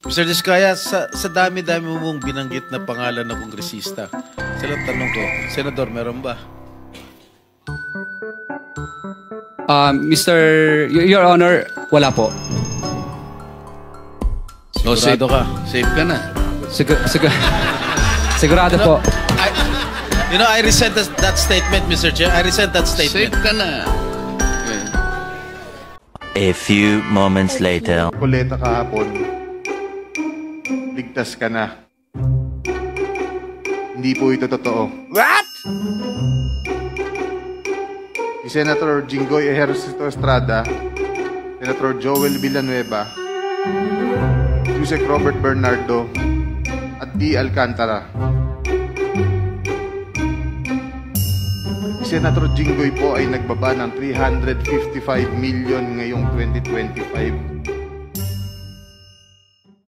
Mr. Diskaya, sa dami-dami mong binanggit na pangalan na kongresista, silang tanong ko, Senador, meron ba? Your Honor, wala po. Sigurado ka? Safe ka na. Sigurado po. I resent that statement, Mr. Chair. I resent that statement. Safe ka na. A few moments later. Koleta kahapon. Ligtas ka na. Hindi po ito totoo. What? Si Senator Jinggoy Ejercito Estrada, Senator Joel Villanueva, Yusek Robert Bernardo, at D. Alcantara. Si Senator Jinggoy po ay nagbaba ng 355 million ngayong 2025.